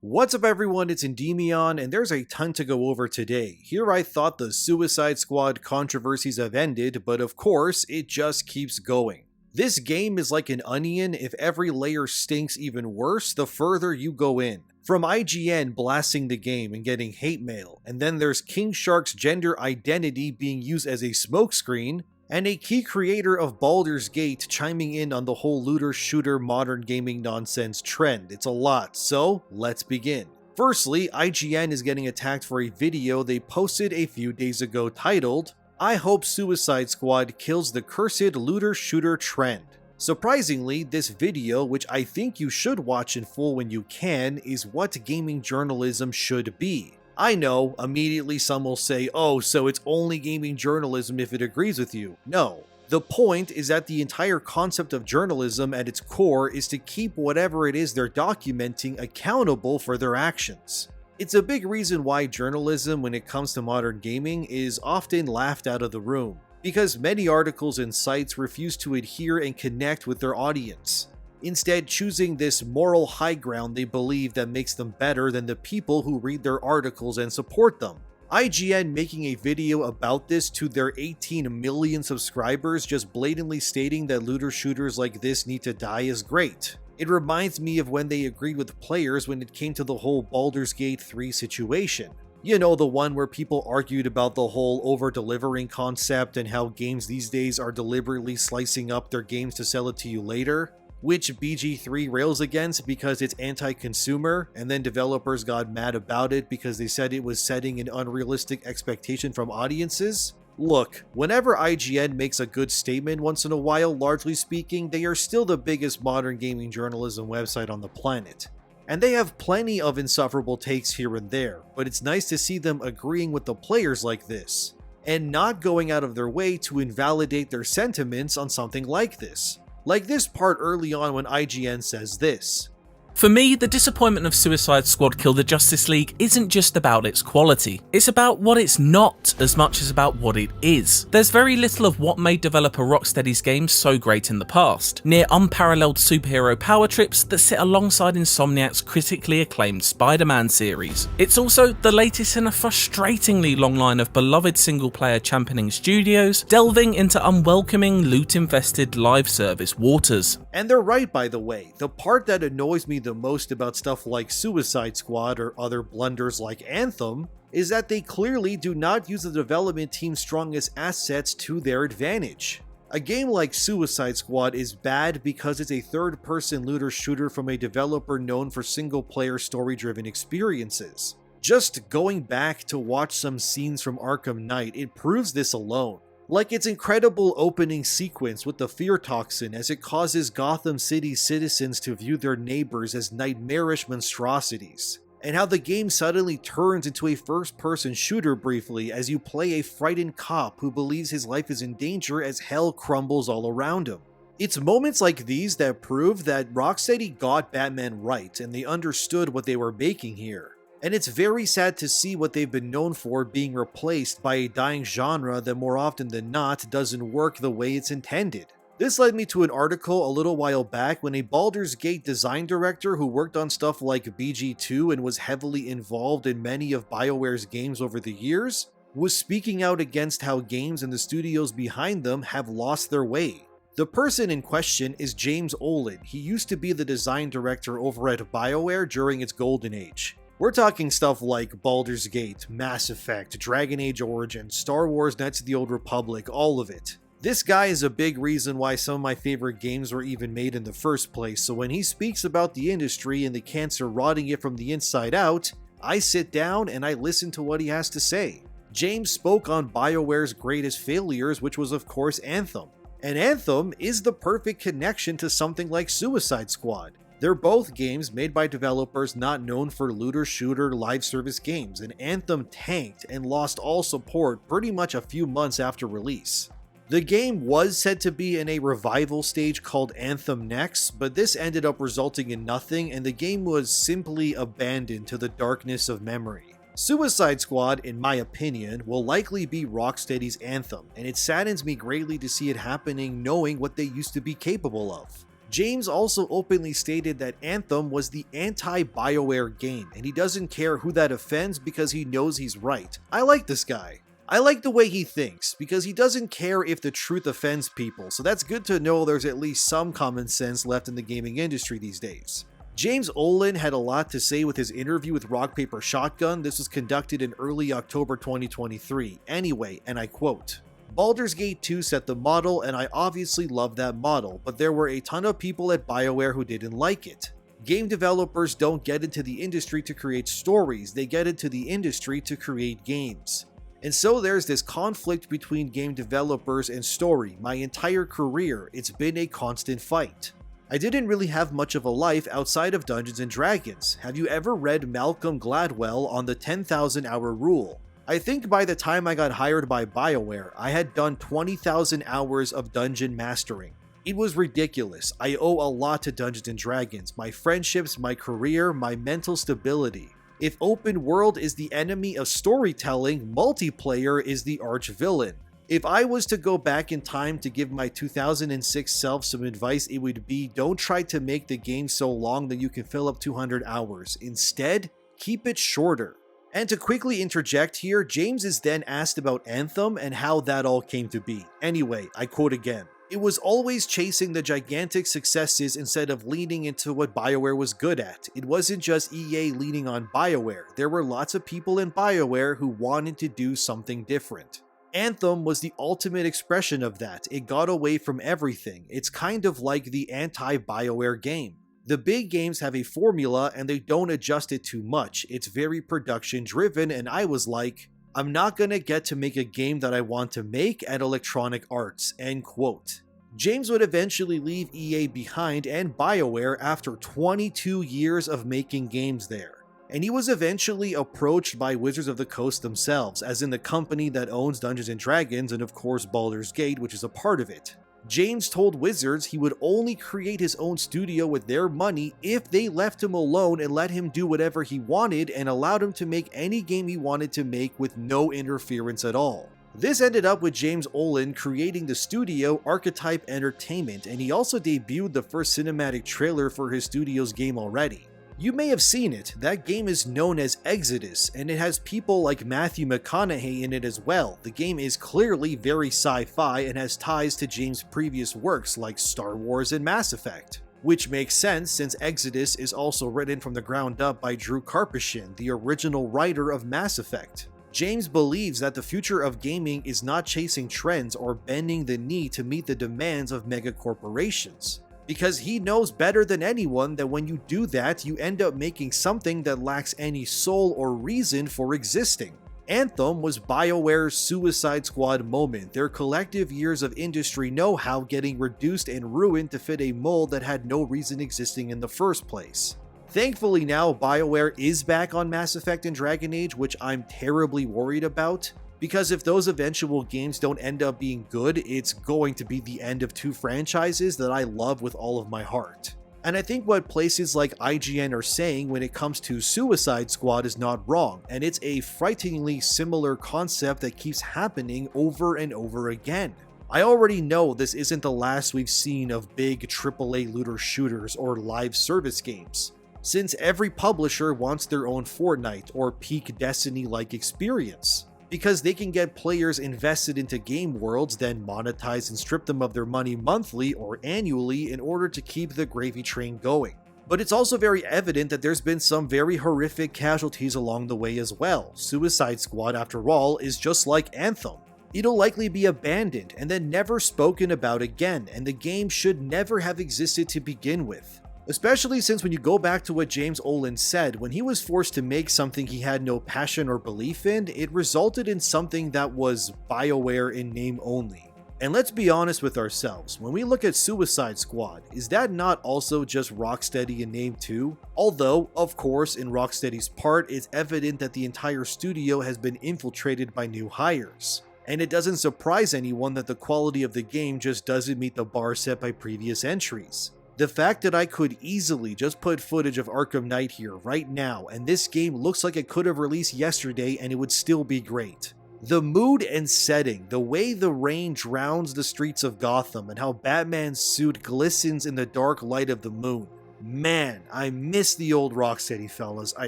What's up everyone, it's ENDYMION, and there's a ton to go over today. Here I thought the Suicide Squad controversies have ended, but of course, it just keeps going. This game is like an onion. If every layer stinks even worse, the further you go in. From IGN blasting the game and getting hate mail, and then there's King Shark's gender identity being used as a smokescreen, and a key creator of Baldur's Gate chiming in on the whole looter-shooter modern gaming nonsense trend. It's a lot, so let's begin. Firstly, IGN is getting attacked for a video they posted a few days ago titled, "I hope Suicide Squad kills the cursed looter-shooter trend." Surprisingly, this video, which I think you should watch in full when you can, is what gaming journalism should be. I know, immediately some will say, oh, so it's only gaming journalism if it agrees with you. No. The point is that the entire concept of journalism at its core is to keep whatever it is they're documenting accountable for their actions. It's a big reason why journalism, when it comes to modern gaming, is often laughed out of the room, because many articles and sites refuse to adhere and connect with their audience, instead choosing this moral high ground they believe that makes them better than the people who read their articles and support them. IGN making a video about this to their 18 million subscribers, just blatantly stating that looter shooters like this need to die, is great. It reminds me of when they agreed with players when it came to the whole Baldur's Gate 3 situation. You know, the one where people argued about the whole over-delivering concept and how games these days are deliberately slicing up their games to sell it to you later, which BG3 rails against because it's anti-consumer, and then developers got mad about it because they said it was setting an unrealistic expectation from audiences. Look, whenever IGN makes a good statement once in a while, largely speaking, they are still the biggest modern gaming journalism website on the planet. And they have plenty of insufferable takes here and there, but it's nice to see them agreeing with the players like this, and not going out of their way to invalidate their sentiments on something like this. Like this part early on when IGN says this. For me, the disappointment of Suicide Squad Kill the Justice League isn't just about its quality. It's about what it's not as much as about what it is. There's very little of what made developer Rocksteady's games so great in the past. Near unparalleled superhero power trips that sit alongside Insomniac's critically acclaimed Spider-Man series. It's also the latest in a frustratingly long line of beloved single-player championing studios delving into unwelcoming, loot-infested live service waters. And they're right, by the way. The part that annoys me the most about stuff like Suicide Squad or other blunders like Anthem is that they clearly do not use the development team's strongest assets to their advantage. A game like Suicide Squad is bad because it's a third-person looter shooter from a developer known for single-player story-driven experiences. Just going back to watch some scenes from Arkham Knight, it proves this alone. Like its incredible opening sequence with the fear toxin as it causes Gotham City's citizens to view their neighbors as nightmarish monstrosities, and how the game suddenly turns into a first-person shooter briefly as you play a frightened cop who believes his life is in danger as hell crumbles all around him. It's moments like these that prove that Rocksteady got Batman right and they understood what they were making here. And it's very sad to see what they've been known for being replaced by a dying genre that more often than not doesn't work the way it's intended. This led me to an article a little while back when a Baldur's Gate design director who worked on stuff like BG2 and was heavily involved in many of BioWare's games over the years, was speaking out against how games and the studios behind them have lost their way. The person in question is James Olen. He used to be the design director over at BioWare during its golden age. We're talking stuff like Baldur's Gate, Mass Effect, Dragon Age Origins, Star Wars Knights of the Old Republic, all of it. This guy is a big reason why some of my favorite games were even made in the first place, so when he speaks about the industry and the cancer rotting it from the inside out, I sit down and I listen to what he has to say. James spoke on BioWare's greatest failures, which was of course Anthem. And Anthem is the perfect connection to something like Suicide Squad. They're both games made by developers not known for looter-shooter live service games, and Anthem tanked and lost all support pretty much a few months after release. The game was said to be in a revival stage called Anthem Next, but this ended up resulting in nothing and the game was simply abandoned to the darkness of memory. Suicide Squad, in my opinion, will likely be Rocksteady's Anthem, and it saddens me greatly to see it happening knowing what they used to be capable of. James also openly stated that Anthem was the anti-BioWare game, and he doesn't care who that offends because he knows he's right. I like this guy. I like the way he thinks, because he doesn't care if the truth offends people, so that's good to know there's at least some common sense left in the gaming industry these days. James Olen had a lot to say with his interview with Rock Paper Shotgun. This was conducted in early October 2023. Anyway, and I quote, "Baldur's Gate 2 set the model, and I obviously love that model, but there were a ton of people at BioWare who didn't like it. Game developers don't get into the industry to create stories, they get into the industry to create games. And so there's this conflict between game developers and story. My entire career, it's been a constant fight. I didn't really have much of a life outside of Dungeons & Dragons. Have you ever read Malcolm Gladwell on the 10,000 hour rule? I think by the time I got hired by BioWare, I had done 20,000 hours of dungeon mastering. It was ridiculous. I owe a lot to Dungeons & Dragons, my friendships, my career, my mental stability. If open world is the enemy of storytelling, multiplayer is the arch villain. If I was to go back in time to give my 2006 self some advice, it would be don't try to make the game so long that you can fill up 200 hours. Instead, keep it shorter." And to quickly interject here, James is then asked about Anthem and how that all came to be. Anyway, I quote again, "It was always chasing the gigantic successes instead of leaning into what BioWare was good at. It wasn't just EA leaning on BioWare. There were lots of people in BioWare who wanted to do something different. Anthem was the ultimate expression of that. It got away from everything. It's kind of like the anti-BioWare game. The big games have a formula and they don't adjust it too much. It's very production driven, and I was like, I'm not gonna get to make a game that I want to make at Electronic Arts." End quote. James would eventually leave EA behind and BioWare after 22 years of making games there. And he was eventually approached by Wizards of the Coast themselves, as in the company that owns Dungeons & Dragons and of course Baldur's Gate, which is a part of it. James told Wizards he would only create his own studio with their money if they left him alone and let him do whatever he wanted and allowed him to make any game he wanted to make with no interference at all. This ended up with James Olen creating the studio Archetype Entertainment, and he also debuted the first cinematic trailer for his studio's game already. You may have seen it. That game is known as Exodus, and it has people like Matthew McConaughey in it as well. The game is clearly very sci-fi and has ties to James' previous works like Star Wars and Mass Effect. Which makes sense since Exodus is also written from the ground up by Drew Karpyshyn, the original writer of Mass Effect. James believes that the future of gaming is not chasing trends or bending the knee to meet the demands of megacorporations. Because he knows better than anyone that when you do that, you end up making something that lacks any soul or reason for existing. Anthem was BioWare's Suicide Squad moment, their collective years of industry know-how getting reduced and ruined to fit a mold that had no reason existing in the first place. Thankfully now, BioWare is back on Mass Effect and Dragon Age, which I'm terribly worried about. Because if those eventual games don't end up being good, it's going to be the end of two franchises that I love with all of my heart. And I think what places like IGN are saying when it comes to Suicide Squad is not wrong, and it's a frighteningly similar concept that keeps happening over and over again. I already know this isn't the last we've seen of big AAA looter shooters or live service games, since every publisher wants their own Fortnite or peak Destiny-like experience. Because they can get players invested into game worlds, then monetize and strip them of their money monthly or annually in order to keep the gravy train going. But it's also very evident that there's been some very horrific casualties along the way as well. Suicide Squad, after all, is just like Anthem. It'll likely be abandoned and then never spoken about again, and the game should never have existed to begin with. Especially since when you go back to what James Olen said, when he was forced to make something he had no passion or belief in, it resulted in something that was BioWare in name only. And let's be honest with ourselves, when we look at Suicide Squad, is that not also just Rocksteady in name too? Although, of course, in Rocksteady's part, it's evident that the entire studio has been infiltrated by new hires. And it doesn't surprise anyone that the quality of the game just doesn't meet the bar set by previous entries. The fact that I could easily just put footage of Arkham Knight here right now, and this game looks like it could have released yesterday and it would still be great. The mood and setting, the way the rain drowns the streets of Gotham, and how Batman's suit glistens in the dark light of the moon. Man, I miss the old Rocksteady fellas, I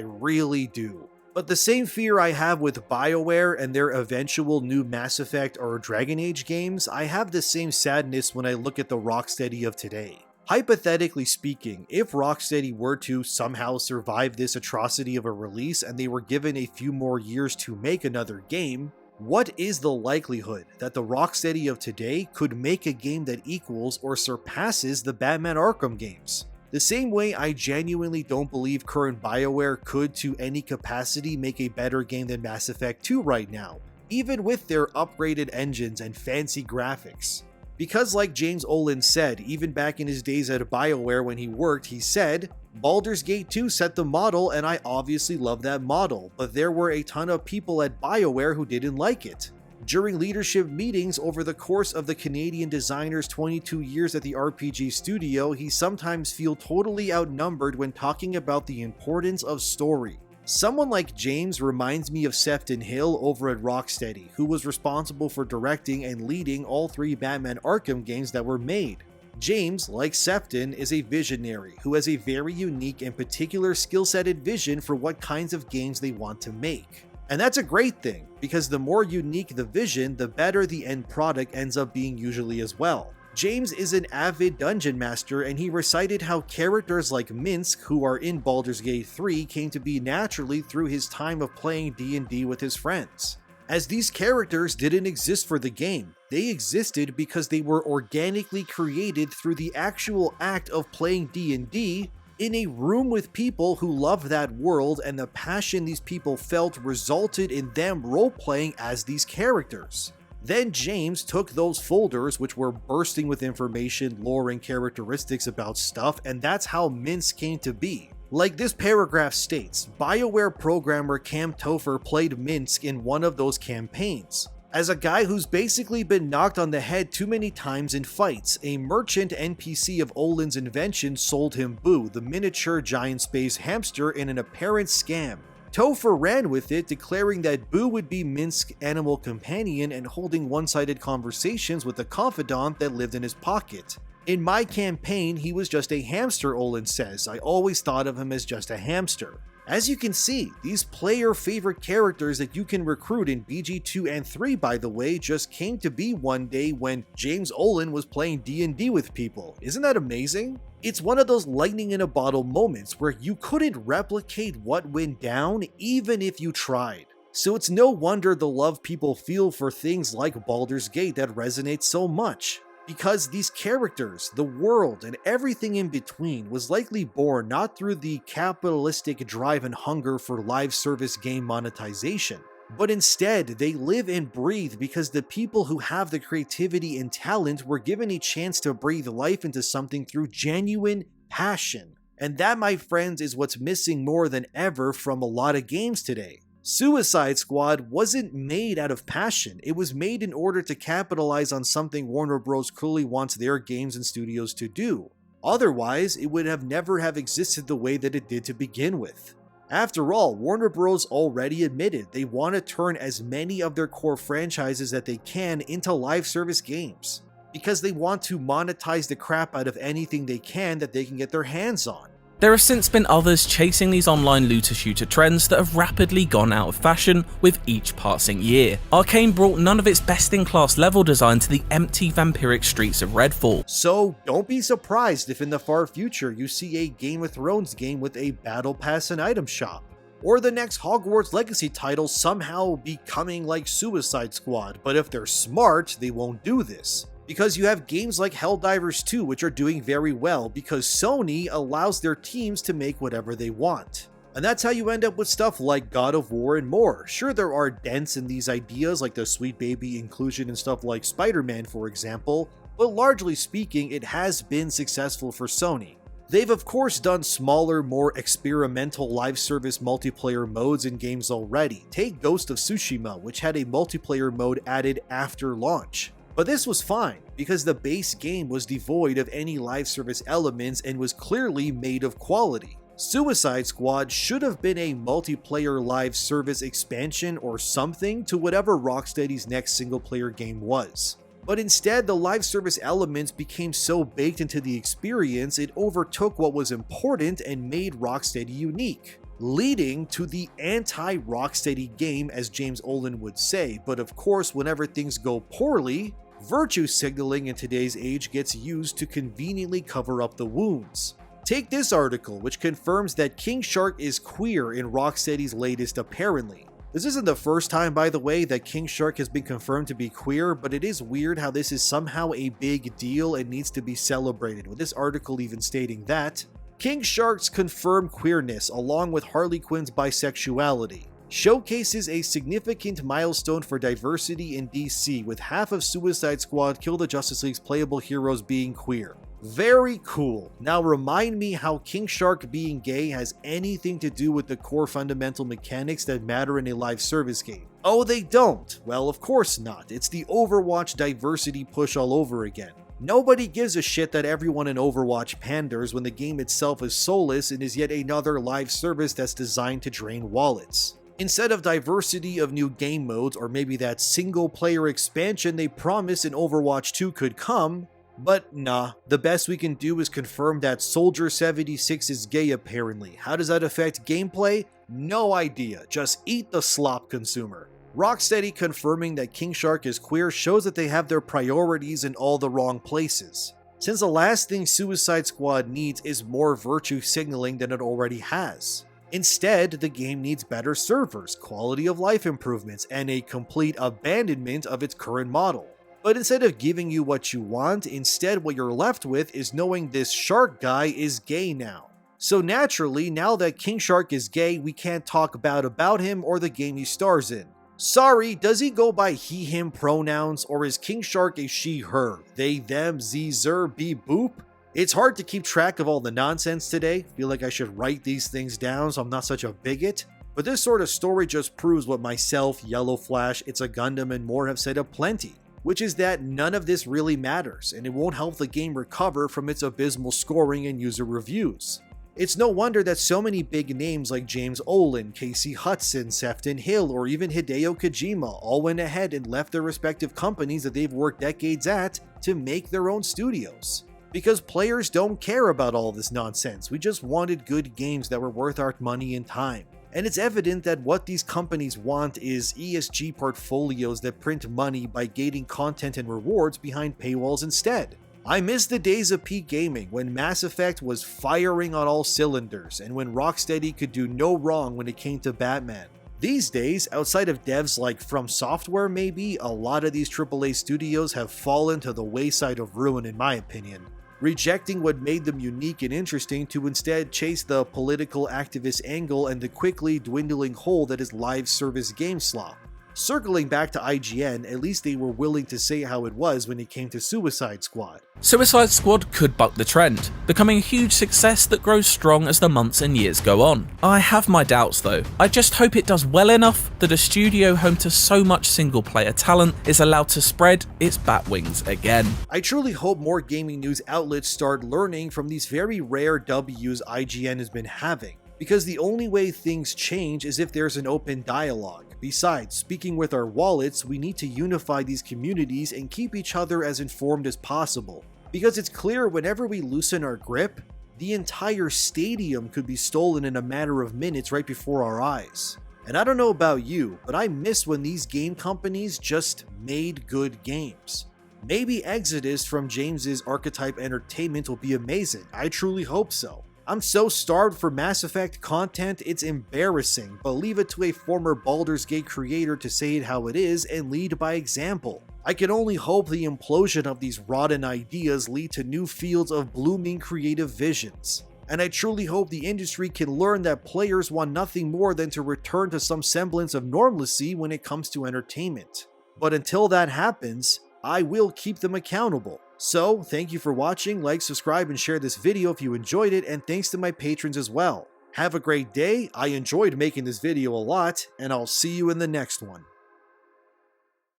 really do. But the same fear I have with BioWare and their eventual new Mass Effect or Dragon Age games, I have the same sadness when I look at the Rocksteady of today. Hypothetically speaking, if Rocksteady were to somehow survive this atrocity of a release and they were given a few more years to make another game, what is the likelihood that the Rocksteady of today could make a game that equals or surpasses the Batman Arkham games? The same way I genuinely don't believe current BioWare could to any capacity make a better game than Mass Effect 2 right now, even with their upgraded engines and fancy graphics. Because like James Olen said, even back in his days at BioWare when he worked, he said, Baldur's Gate 2 set the model and I obviously love that model, but there were a ton of people at BioWare who didn't like it. During leadership meetings over the course of the Canadian designer's 22 years at the RPG studio, he sometimes feels totally outnumbered when talking about the importance of story. Someone like James reminds me of Sefton Hill over at Rocksteady, who was responsible for directing and leading all 3 Batman Arkham games that were made. James, like Sefton, is a visionary who has a very unique and particular skill-setted vision for what kinds of games they want to make. And that's a great thing, because the more unique the vision, the better the end product ends up being usually as well. James is an avid dungeon master, and he recited how characters like Minsk, who are in Baldur's Gate 3, came to be naturally through his time of playing D&D with his friends. As these characters didn't exist for the game, they existed because they were organically created through the actual act of playing D&D in a room with people who loved that world, and the passion these people felt resulted in them role-playing as these characters. Then James took those folders, which were bursting with information, lore, and characteristics about stuff, and that's how Minsk came to be. Like this paragraph states, BioWare programmer Cam Topher played Minsk in one of those campaigns. As a guy who's basically been knocked on the head too many times in fights, a merchant NPC of Olen's invention sold him Boo, the miniature giant space hamster, in an apparent scam. Topher ran with it, declaring that Boo would be Minsk's animal companion and holding one-sided conversations with a confidant that lived in his pocket. In my campaign, he was just a hamster, Olen says. I always thought of him as just a hamster. As you can see, these player favorite characters that you can recruit in BG2 and 3, by the way, just came to be one day when James Olen was playing D&D with people. Isn't that amazing? It's one of those lightning in a bottle moments where you couldn't replicate what went down even if you tried. So it's no wonder the love people feel for things like Baldur's Gate that resonates so much. Because these characters, the world, and everything in between was likely born not through the capitalistic drive and hunger for live service game monetization, but instead they live and breathe because the people who have the creativity and talent were given a chance to breathe life into something through genuine passion. And that, my friends, is what's missing more than ever from a lot of games today. Suicide Squad wasn't made out of passion, it was made in order to capitalize on something Warner Bros. Clearly wants their games and studios to do. Otherwise, it would have never have existed the way that it did to begin with. After all, Warner Bros. Already admitted they want to turn as many of their core franchises that they can into live service games, because they want to monetize the crap out of anything they can that they can get their hands on. There have since been others chasing these online looter-shooter trends that have rapidly gone out of fashion with each passing year. Arcane brought none of its best-in-class level design to the empty vampiric streets of Redfall. So don't be surprised if in the far future you see a Game of Thrones game with a battle pass and item shop, or the next Hogwarts Legacy title somehow becoming like Suicide Squad, but if they're smart, they won't do this. Because you have games like Helldivers 2 which are doing very well because Sony allows their teams to make whatever they want. And that's how you end up with stuff like God of War and more. Sure, there are dents in these ideas like the sweet baby inclusion and stuff like Spider-Man, for example, but largely speaking, it has been successful for Sony. They've of course done smaller, more experimental live service multiplayer modes in games already. Take Ghost of Tsushima, which had a multiplayer mode added after launch. But this was fine, because the base game was devoid of any live service elements and was clearly made of quality. Suicide Squad should have been a multiplayer live service expansion or something to whatever Rocksteady's next single-player game was. But instead, the live service elements became so baked into the experience it overtook what was important and made Rocksteady unique, leading to the anti-Rocksteady game, as James Olen would say. But of course, whenever things go poorly, virtue signaling in today's age gets used to conveniently cover up the wounds. Take this article, which confirms that King Shark is queer in Rocksteady's latest apparently. This isn't the first time, by the way, that King Shark has been confirmed to be queer, but it is weird how this is somehow a big deal and needs to be celebrated, with this article even stating that King Shark's confirmed queerness, along with Harley Quinn's bisexuality, showcases a significant milestone for diversity in DC, with half of Suicide Squad Kill the Justice League's playable heroes being queer. Very cool. Now remind me how King Shark being gay has anything to do with the core fundamental mechanics that matter in a live service game. Oh, they don't? Well, of course not. It's the Overwatch diversity push all over again. Nobody gives a shit that everyone in Overwatch panders when the game itself is soulless and is yet another live service that's designed to drain wallets. Instead of diversity of new game modes, or maybe that single player expansion they promised in Overwatch 2 could come, but nah, the best we can do is confirm that Soldier 76 is gay apparently. How does that affect gameplay? No idea, just eat the slop, consumer. Rocksteady confirming that King Shark is queer shows that they have their priorities in all the wrong places, since the last thing Suicide Squad needs is more virtue signaling than it already has. Instead, the game needs better servers, quality of life improvements, and a complete abandonment of its current model. But instead of giving you what you want, instead what you're left with is knowing this shark guy is gay now. So naturally, now that King Shark is gay, we can't talk bad about him or the game he stars in. Sorry, does he go by he, him pronouns, or is King Shark a she, her, they, them, z, zer, be, boop? It's hard to keep track of all the nonsense today. Feel like I should write these things down so I'm not such a bigot. But this sort of story just proves what myself, Yellow Flash, It's a Gundam, and more have said aplenty, which is that none of this really matters, and it won't help the game recover from its abysmal scoring and user reviews. It's no wonder that so many big names like James Olen, Casey Hudson, Sefton Hill, or even Hideo Kojima all went ahead and left their respective companies that they've worked decades at to make their own studios. Because players don't care about all this nonsense, we just wanted good games that were worth our money and time. And it's evident that what these companies want is ESG portfolios that print money by gating content and rewards behind paywalls instead. I miss the days of peak gaming when Mass Effect was firing on all cylinders and when Rocksteady could do no wrong when it came to Batman. These days, outside of devs like From Software maybe, a lot of these AAA studios have fallen to the wayside of ruin in my opinion, rejecting what made them unique and interesting to instead chase the political activist angle and the quickly dwindling hole that is live service game slop. Circling back to IGN, at least they were willing to say how it was when it came to Suicide Squad. Suicide Squad could buck the trend, becoming a huge success that grows strong as the months and years go on. I have my doubts though. I just hope it does well enough that a studio home to so much single player talent is allowed to spread its bat wings again. I truly hope more gaming news outlets start learning from these very rare W's IGN has been having, because the only way things change is if there's an open dialogue. Besides, speaking with our wallets, we need to unify these communities and keep each other as informed as possible. Because it's clear whenever we loosen our grip, the entire stadium could be stolen in a matter of minutes right before our eyes. And I don't know about you, but I miss when these game companies just made good games. Maybe Exodus from James's Archetype Entertainment will be amazing. I truly hope so. I'm so starved for Mass Effect content, it's embarrassing, but leave it to a former Baldur's Gate creator to say it how it is and lead by example. I can only hope the implosion of these rotten ideas lead to new fields of blooming creative visions. And I truly hope the industry can learn that players want nothing more than to return to some semblance of normalcy when it comes to entertainment. But until that happens, I will keep them accountable. So, thank you for watching, like, subscribe, and share this video if you enjoyed it, and thanks to my patrons as well. Have a great day, I enjoyed making this video a lot, and I'll see you in the next one.